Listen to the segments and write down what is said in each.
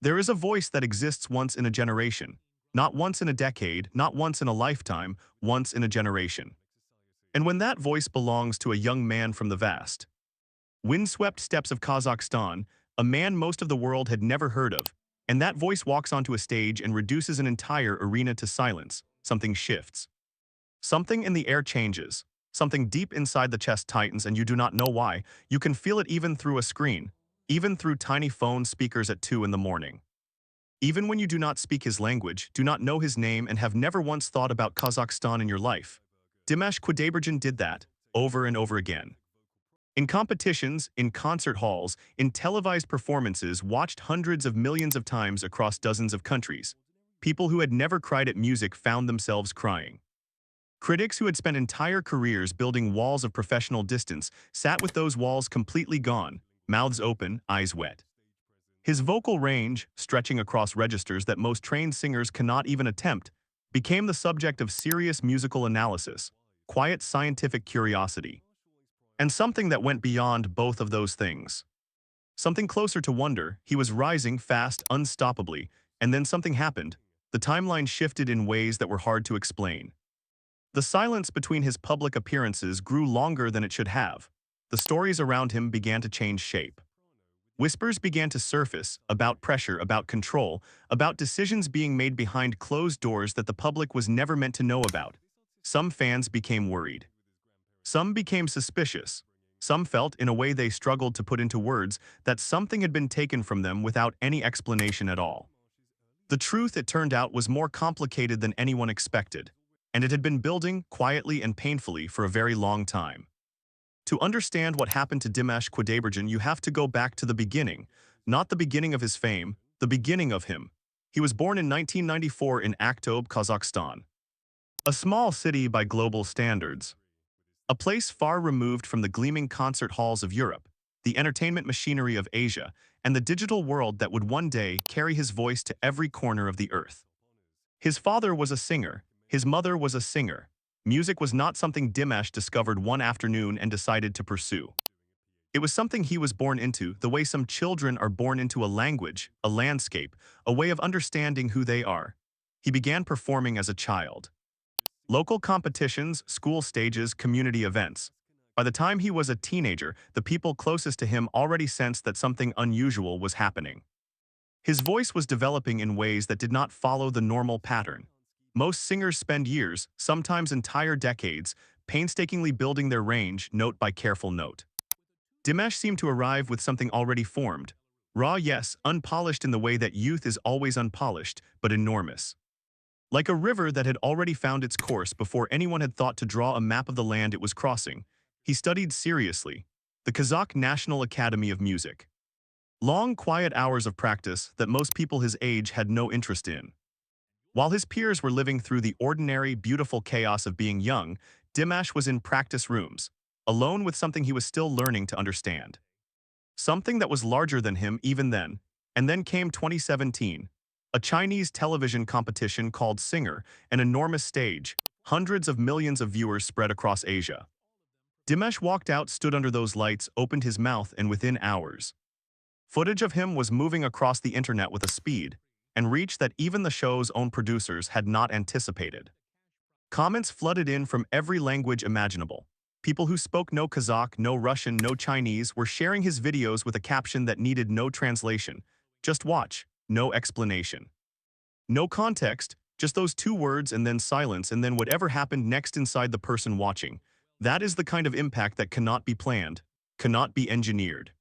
There is a voice that exists once in a generation. Not once in a decade, not once in a lifetime, once in a generation. And when that voice belongs to a young man from the vast, windswept steppes of Kazakhstan, a man most of the world had never heard of, and that voice walks onto a stage and reduces an entire arena to silence, something shifts. Something in the air changes. Something deep inside the chest tightens and you do not know why. You can feel it even through a screen, even through tiny phone speakers at 2 in the morning. Even when you do not speak his language, do not know his name and have never once thought about Kazakhstan in your life. Dimash Qudaibergen did that, over and over again. In competitions, in concert halls, in televised performances watched hundreds of millions of times across dozens of countries, people who had never cried at music found themselves crying. Critics who had spent entire careers building walls of professional distance sat with those walls completely gone, mouths open, eyes wet. His vocal range, stretching across registers that most trained singers cannot even attempt, became the subject of serious musical analysis, quiet scientific curiosity, and something that went beyond both of those things. Something closer to wonder. He was rising fast, unstoppably, and then something happened. The timeline shifted in ways that were hard to explain. The silence between his public appearances grew longer than it should have. The stories around him began to change shape. Whispers began to surface about pressure, about control, about decisions being made behind closed doors that the public was never meant to know about. Some fans became worried. Some became suspicious. Some felt, in a way they struggled to put into words, that something had been taken from them without any explanation at all. The truth, it turned out, was more complicated than anyone expected, and it had been building, quietly and painfully, for a very long time. To understand what happened to Dimash Qudaibergen, you have to go back to the beginning, not the beginning of his fame, the beginning of him. He was born in 1994 in Aktob, Kazakhstan. A small city by global standards. A place far removed from the gleaming concert halls of Europe, the entertainment machinery of Asia, and the digital world that would one day carry his voice to every corner of the earth. His father was a singer. His mother was a singer. Music was not something Dimash discovered one afternoon and decided to pursue. It was something he was born into, the way some children are born into a language, a landscape, a way of understanding who they are. He began performing as a child. Local competitions, school stages, community events. By the time he was a teenager, the people closest to him already sensed that something unusual was happening. His voice was developing in ways that did not follow the normal pattern. Most singers spend years, sometimes entire decades, painstakingly building their range, note by careful note. Dimash seemed to arrive with something already formed. Raw, yes, unpolished in the way that youth is always unpolished, but enormous. Like a river that had already found its course before anyone had thought to draw a map of the land it was crossing, he studied seriously the Kazakh National Academy of Music. Long, quiet hours of practice that most people his age had no interest in. While his peers were living through the ordinary, beautiful chaos of being young, Dimash was in practice rooms, alone with something he was still learning to understand. Something that was larger than him even then. And then came 2017, a Chinese television competition called Singer, an enormous stage, hundreds of millions of viewers spread across Asia. Dimash walked out, stood under those lights, opened his mouth, and within hours, footage of him was moving across the internet with a speed and reach that even the show's own producers had not anticipated. Comments flooded in from every language imaginable. People who spoke no Kazakh, no Russian, no Chinese were sharing his videos with a caption that needed no translation. Just watch, no explanation. No context, just those two words and then silence and then whatever happened next inside the person watching. That is the kind of impact that cannot be planned, cannot be engineered.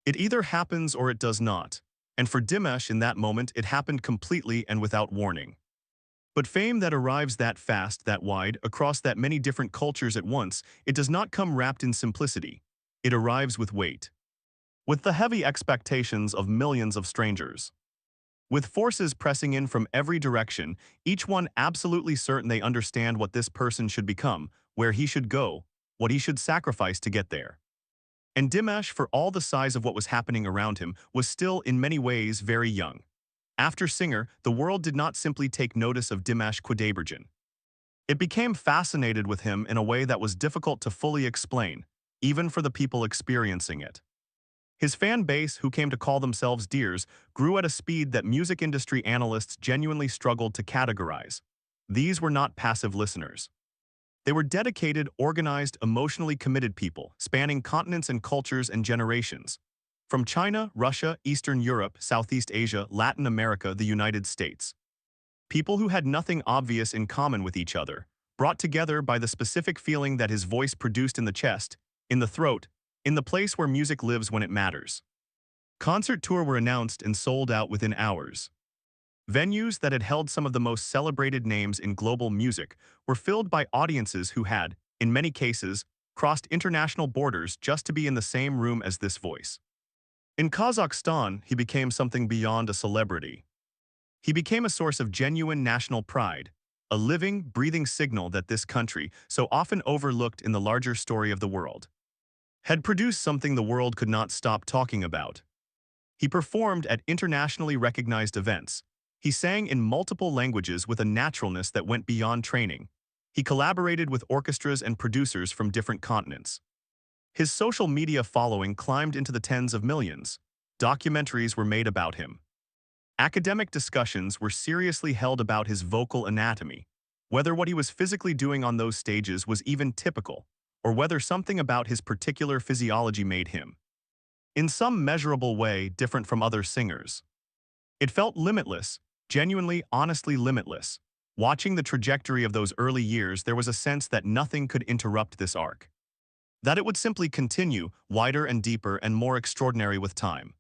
It either happens or it does not. And for Dimash in that moment, it happened completely and without warning. But fame that arrives that fast, that wide, across that many different cultures at once, it does not come wrapped in simplicity. It arrives with weight. With the heavy expectations of millions of strangers. With forces pressing in from every direction, each one absolutely certain they understand what this person should become, where he should go, what he should sacrifice to get there. And Dimash, for all the size of what was happening around him, was still in many ways very young. After Singer, the world did not simply take notice of Dimash Qudaibergen. It became fascinated with him in a way that was difficult to fully explain, even for the people experiencing it. His fan base, who came to call themselves Deers, grew at a speed that music industry analysts genuinely struggled to categorize. These were not passive listeners. They were dedicated, organized, emotionally committed people, spanning continents and cultures and generations. From China, Russia, Eastern Europe, Southeast Asia, Latin America, the United States. People who had nothing obvious in common with each other, brought together by the specific feeling that his voice produced in the chest, in the throat, in the place where music lives when it matters. Concert tours were announced and sold out within hours. Venues that had held some of the most celebrated names in global music were filled by audiences who had, in many cases, crossed international borders just to be in the same room as this voice. In Kazakhstan, he became something beyond a celebrity. He became a source of genuine national pride, a living, breathing signal that this country, so often overlooked in the larger story of the world, had produced something the world could not stop talking about. He performed at internationally recognized events. He sang in multiple languages with a naturalness that went beyond training. He collaborated with orchestras and producers from different continents. His social media following climbed into the tens of millions. Documentaries were made about him. Academic discussions were seriously held about his vocal anatomy, whether what he was physically doing on those stages was even typical, or whether something about his particular physiology made him, in some measurable way, different from other singers. It felt limitless, genuinely, honestly limitless. Watching the trajectory of those early years, there was a sense that nothing could interrupt this arc. That it would simply continue, wider and deeper and more extraordinary with time.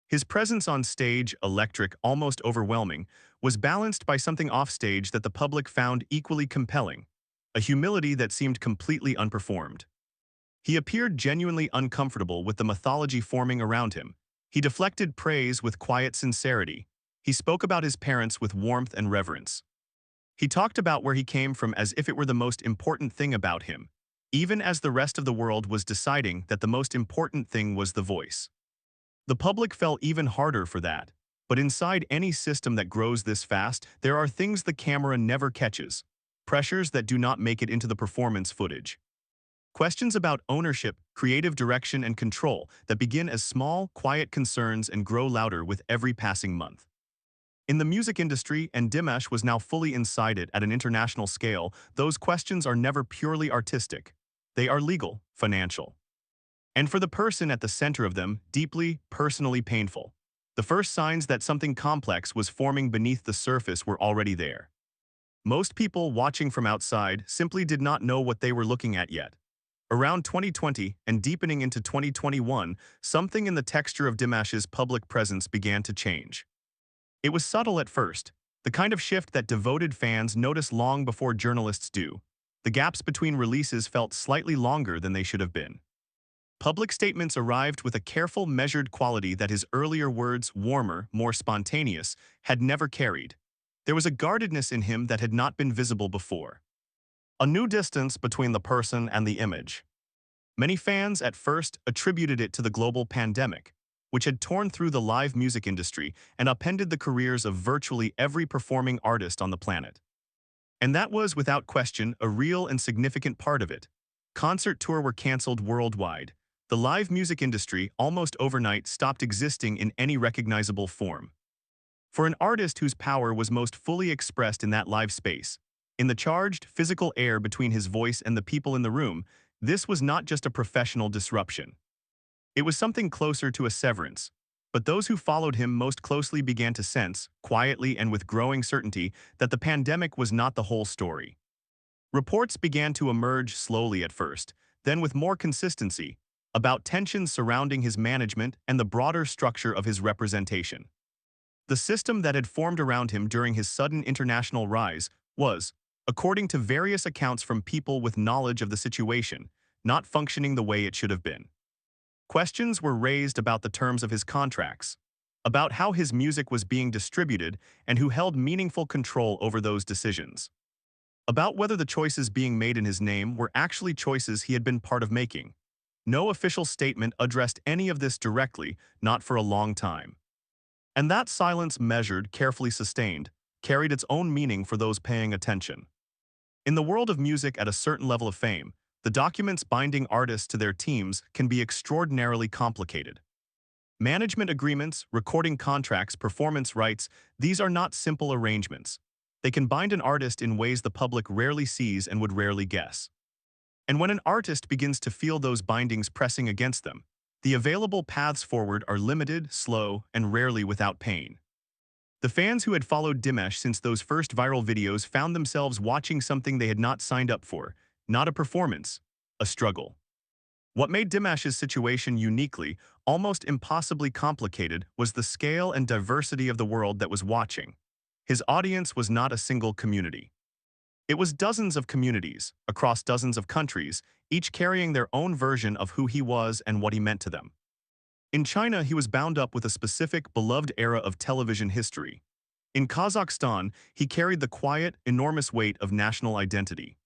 His presence on stage, electric, almost overwhelming, was balanced by something offstage that the public found equally compelling, a humility that seemed completely unperformed. He appeared genuinely uncomfortable with the mythology forming around him. He deflected praise with quiet sincerity. He spoke about his parents with warmth and reverence. He talked about where he came from as if it were the most important thing about him, even as the rest of the world was deciding that the most important thing was the voice. The public fell even harder for that. But inside any system that grows this fast, there are things the camera never catches. Pressures that do not make it into the performance footage. Questions about ownership, creative direction, and control that begin as small, quiet concerns and grow louder with every passing month. In the music industry, and Dimash was now fully inside it at an international scale, those questions are never purely artistic. They are legal, financial. And for the person at the center of them, deeply, personally painful. The first signs that something complex was forming beneath the surface were already there. Most people watching from outside simply did not know what they were looking at yet. Around 2020 and deepening into 2021, something in the texture of Dimash's public presence began to change. It was subtle at first, the kind of shift that devoted fans notice long before journalists do. The gaps between releases felt slightly longer than they should have been. Public statements arrived with a careful, measured quality that his earlier words, warmer, more spontaneous, had never carried. There was a guardedness in him that had not been visible before. A new distance between the person and the image. Many fans at first attributed it to the global pandemic, which had torn through the live music industry and upended the careers of virtually every performing artist on the planet. And that was, without question, a real and significant part of it. Concert tours were canceled worldwide. The live music industry, almost overnight, stopped existing in any recognizable form. For an artist whose power was most fully expressed in that live space, in the charged, physical air between his voice and the people in the room, this was not just a professional disruption. It was something closer to a severance. But those who followed him most closely began to sense, quietly and with growing certainty, that the pandemic was not the whole story. Reports began to emerge slowly at first, then with more consistency, about tensions surrounding his management and the broader structure of his representation. The system that had formed around him during his sudden international rise was, according to various accounts from people with knowledge of the situation, not functioning the way it should have been. Questions were raised about the terms of his contracts, about how his music was being distributed and who held meaningful control over those decisions, about whether the choices being made in his name were actually choices he had been part of making. No official statement addressed any of this directly, not for a long time. And that silence, measured, carefully sustained, carried its own meaning for those paying attention. In the world of music at a certain level of fame, the documents binding artists to their teams can be extraordinarily complicated. Management agreements, recording contracts, performance rights, these are not simple arrangements. They can bind an artist in ways the public rarely sees and would rarely guess. And when an artist begins to feel those bindings pressing against them, the available paths forward are limited, slow, and rarely without pain. The fans who had followed Dimash since those first viral videos found themselves watching something they had not signed up for, not a performance, a struggle. What made Dimash's situation uniquely, almost impossibly complicated, was the scale and diversity of the world that was watching. His audience was not a single community. It was dozens of communities, across dozens of countries, each carrying their own version of who he was and what he meant to them. In China, he was bound up with a specific, beloved era of television history. In Kazakhstan, he carried the quiet, enormous weight of national identity.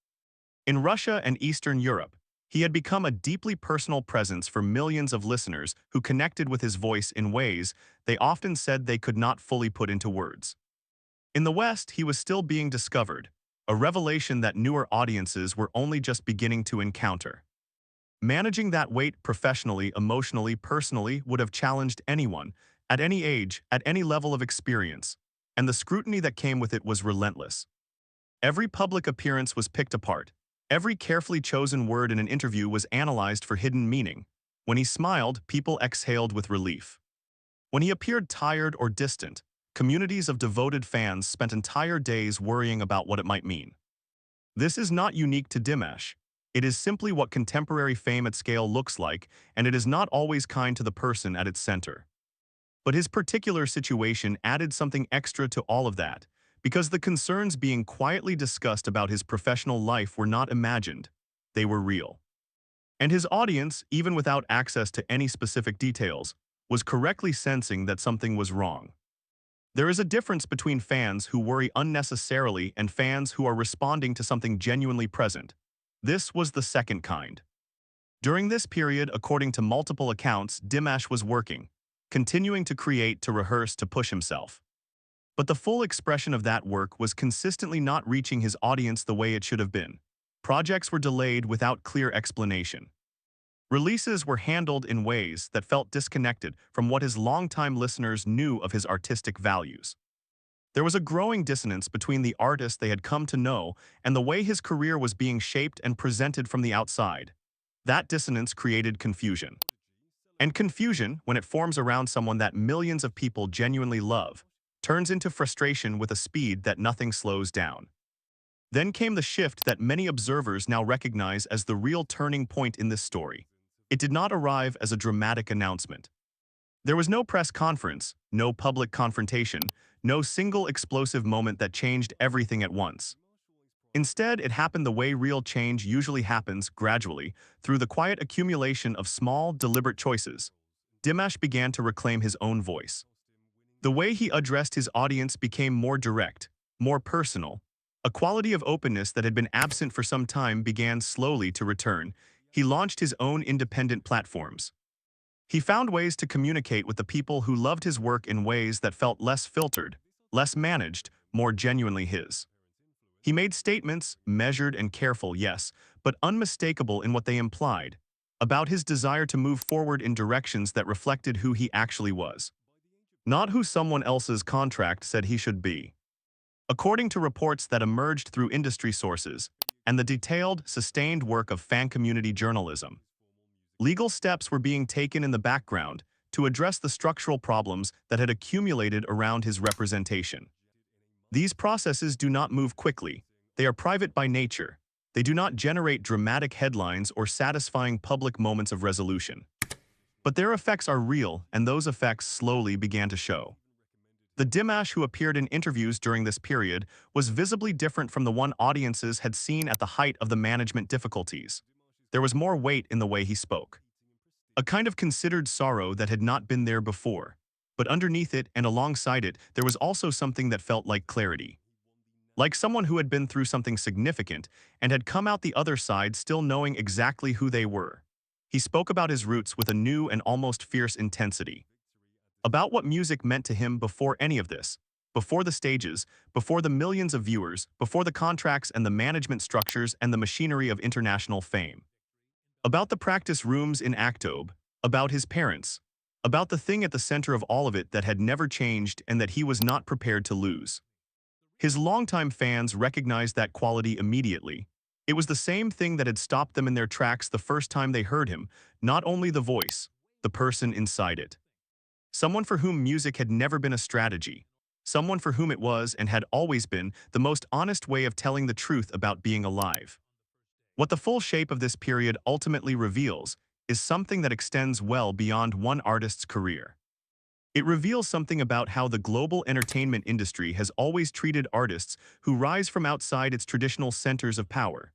In Russia and Eastern Europe, he had become a deeply personal presence for millions of listeners who connected with his voice in ways they often said they could not fully put into words. In the West, he was still being discovered, a revelation that newer audiences were only just beginning to encounter. Managing that weight professionally, emotionally, personally would have challenged anyone, at any age, at any level of experience, and the scrutiny that came with it was relentless. Every public appearance was picked apart. Every carefully chosen word in an interview was analyzed for hidden meaning. When he smiled, people exhaled with relief. When he appeared tired or distant, communities of devoted fans spent entire days worrying about what it might mean. This is not unique to Dimash. It is simply what contemporary fame at scale looks like, and it is not always kind to the person at its center. But his particular situation added something extra to all of that, because the concerns being quietly discussed about his professional life were not imagined, they were real. And his audience, even without access to any specific details, was correctly sensing that something was wrong. There is a difference between fans who worry unnecessarily and fans who are responding to something genuinely present. This was the second kind. During this period, according to multiple accounts, Dimash was working, continuing to create, to rehearse, to push himself. But the full expression of that work was consistently not reaching his audience the way it should have been. Projects were delayed without clear explanation. Releases were handled in ways that felt disconnected from what his longtime listeners knew of his artistic values. There was a growing dissonance between the artist they had come to know and the way his career was being shaped and presented from the outside. That dissonance created confusion. And confusion, when it forms around someone that millions of people genuinely love, turns into frustration with a speed that nothing slows down. Then came the shift that many observers now recognize as the real turning point in this story. It did not arrive as a dramatic announcement. There was no press conference, no public confrontation, no single explosive moment that changed everything at once. Instead, it happened the way real change usually happens, gradually, through the quiet accumulation of small, deliberate choices. Dimash began to reclaim his own voice. The way he addressed his audience became more direct, more personal. A quality of openness that had been absent for some time began slowly to return. He launched his own independent platforms. He found ways to communicate with the people who loved his work in ways that felt less filtered, less managed, more genuinely his. He made statements, measured and careful, yes, but unmistakable in what they implied, about his desire to move forward in directions that reflected who he actually was, not who someone else's contract said he should be. According to reports that emerged through industry sources and the detailed, sustained work of fan community journalism, legal steps were being taken in the background to address the structural problems that had accumulated around his representation. These processes do not move quickly. They are private by nature. They do not generate dramatic headlines or satisfying public moments of resolution. But their effects are real, and those effects slowly began to show. The Dimash who appeared in interviews during this period was visibly different from the one audiences had seen at the height of the management difficulties. There was more weight in the way he spoke. A kind of considered sorrow that had not been there before. But underneath it and alongside it, there was also something that felt like clarity. Like someone who had been through something significant and had come out the other side still knowing exactly who they were. He spoke about his roots with a new and almost fierce intensity. About what music meant to him before any of this, before the stages, before the millions of viewers, before the contracts and the management structures and the machinery of international fame. About the practice rooms in Aktobe, about his parents, about the thing at the center of all of it that had never changed and that he was not prepared to lose. His longtime fans recognized that quality immediately. It was the same thing that had stopped them in their tracks the first time they heard him, not only the voice, the person inside it. Someone for whom music had never been a strategy. Someone for whom it was and had always been the most honest way of telling the truth about being alive. What the full shape of this period ultimately reveals is something that extends well beyond one artist's career. It reveals something about how the global entertainment industry has always treated artists who rise from outside its traditional centers of power.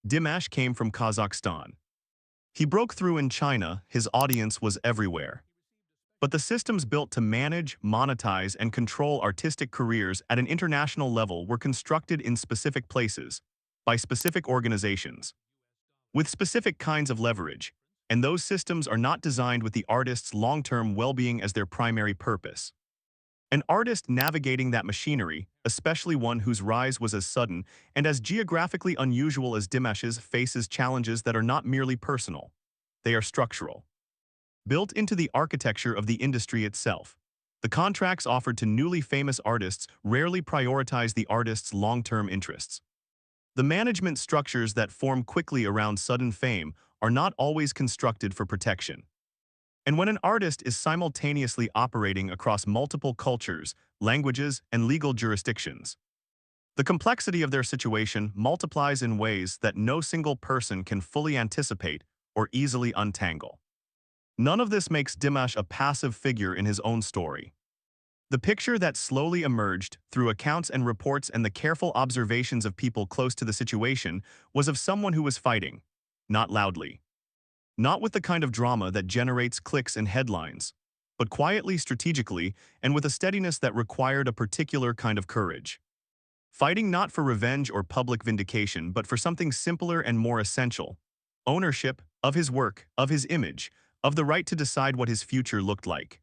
Dimash came from Kazakhstan. He broke through in China, his audience was everywhere. But the systems built to manage, monetize, and control artistic careers at an international level were constructed in specific places, by specific organizations, with specific kinds of leverage, and those systems are not designed with the artist's long-term well-being as their primary purpose. An artist navigating that machinery, especially one whose rise was as sudden and as geographically unusual as Dimash's, faces challenges that are not merely personal. They are structural. Built into the architecture of the industry itself, the contracts offered to newly famous artists rarely prioritize the artist's long-term interests. The management structures that form quickly around sudden fame are not always constructed for protection. And when an artist is simultaneously operating across multiple cultures, languages, and legal jurisdictions, the complexity of their situation multiplies in ways that no single person can fully anticipate or easily untangle. None of this makes Dimash a passive figure in his own story. The picture that slowly emerged through accounts and reports and the careful observations of people close to the situation was of someone who was fighting, not loudly. Not with the kind of drama that generates clicks and headlines, but quietly, strategically, and with a steadiness that required a particular kind of courage. Fighting not for revenge or public vindication, but for something simpler and more essential: ownership of his work, of his image, of the right to decide what his future looked like.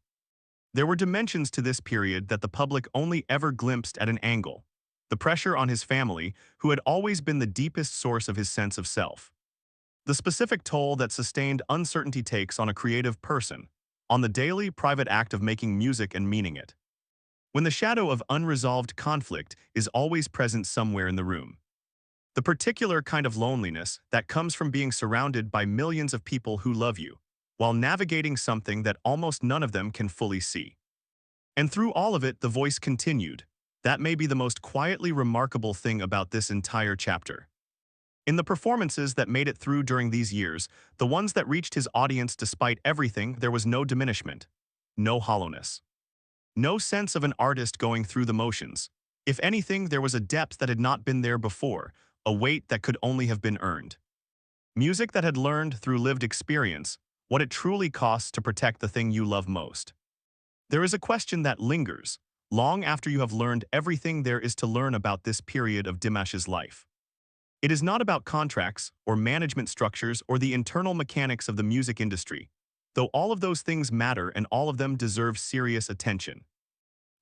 There were dimensions to this period that the public only ever glimpsed at an angle: the pressure on his family, who had always been the deepest source of his sense of self. The specific toll that sustained uncertainty takes on a creative person, on the daily, private act of making music and meaning it. When the shadow of unresolved conflict is always present somewhere in the room. The particular kind of loneliness that comes from being surrounded by millions of people who love you, while navigating something that almost none of them can fully see. And through all of it, the voice continued. That may be the most quietly remarkable thing about this entire chapter. In the performances that made it through during these years, the ones that reached his audience despite everything, there was no diminishment, no hollowness, no sense of an artist going through the motions. If anything, there was a depth that had not been there before, a weight that could only have been earned. Music that had learned through lived experience what it truly costs to protect the thing you love most. There is a question that lingers, long after you have learned everything there is to learn about this period of Dimash's life. It is not about contracts or management structures or the internal mechanics of the music industry, though all of those things matter and all of them deserve serious attention.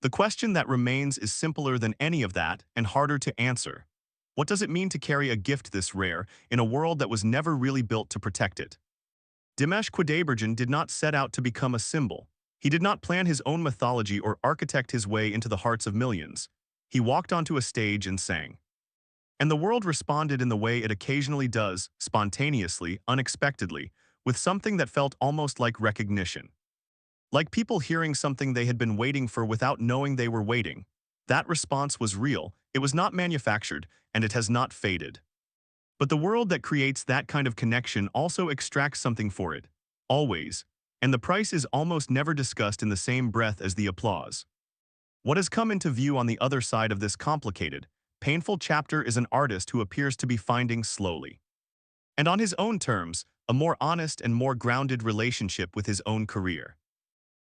The question that remains is simpler than any of that and harder to answer. What does it mean to carry a gift this rare in a world that was never really built to protect it? Dimash Qudaibergen did not set out to become a symbol. He did not plan his own mythology or architect his way into the hearts of millions. He walked onto a stage and sang. And the world responded in the way it occasionally does, spontaneously, unexpectedly, with something that felt almost like recognition. Like people hearing something they had been waiting for without knowing they were waiting. That response was real, it was not manufactured, and it has not faded. But the world that creates that kind of connection also extracts something for it, always, and the price is almost never discussed in the same breath as the applause. What has come into view on the other side of this complicated, painful chapter is an artist who appears to be finding slowly, and on his own terms, a more honest and more grounded relationship with his own career.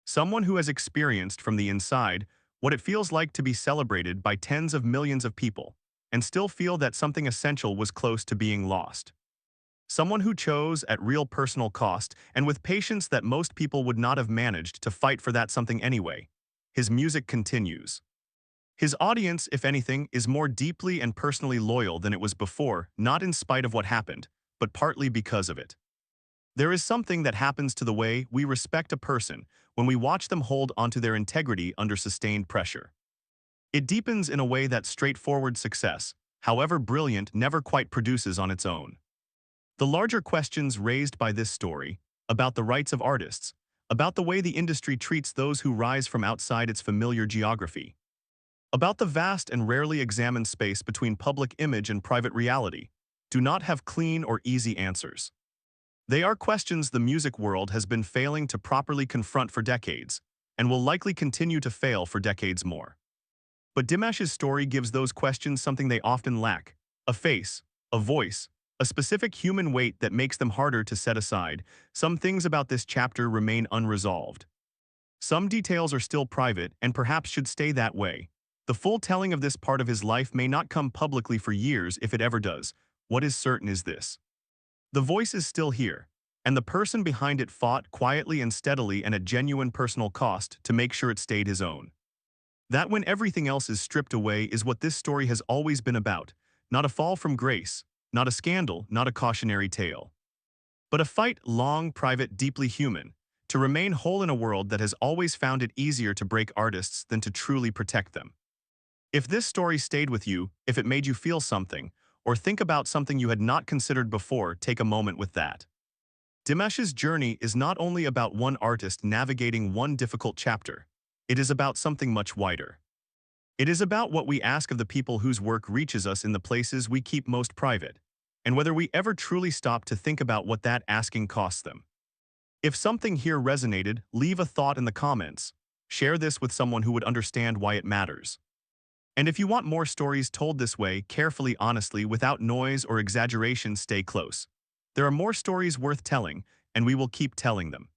Someone who has experienced from the inside what it feels like to be celebrated by tens of millions of people, and still feel that something essential was close to being lost. Someone who chose, at real personal cost and with patience that most people would not have managed, to fight for that something anyway. His music continues. His audience, if anything, is more deeply and personally loyal than it was before, not in spite of what happened, but partly because of it. There is something that happens to the way we respect a person when we watch them hold onto their integrity under sustained pressure. It deepens in a way that straightforward success, however brilliant, never quite produces on its own. The larger questions raised by this story, about the rights of artists, about the way the industry treats those who rise from outside its familiar geography, about the vast and rarely examined space between public image and private reality, do not have clean or easy answers. They are questions the music world has been failing to properly confront for decades, and will likely continue to fail for decades more. But Dimash's story gives those questions something they often lack: a face, a voice, a specific human weight that makes them harder to set aside. Some things about this chapter remain unresolved. Some details are still private and perhaps should stay that way. The full telling of this part of his life may not come publicly for years if it ever does. What is certain is this: the voice is still here, and the person behind it fought quietly and steadily and at genuine personal cost to make sure it stayed his own. That when everything else is stripped away is what this story has always been about, not a fall from grace, not a scandal, not a cautionary tale, but a fight long, private, deeply human, to remain whole in a world that has always found it easier to break artists than to truly protect them. If this story stayed with you, if it made you feel something, or think about something you had not considered before, take a moment with that. Dimash's journey is not only about one artist navigating one difficult chapter. It is about something much wider. It is about what we ask of the people whose work reaches us in the places we keep most private, and whether we ever truly stop to think about what that asking costs them. If something here resonated, leave a thought in the comments. Share this with someone who would understand why it matters. And if you want more stories told this way, carefully, honestly, without noise or exaggeration, stay close. There are more stories worth telling, and we will keep telling them.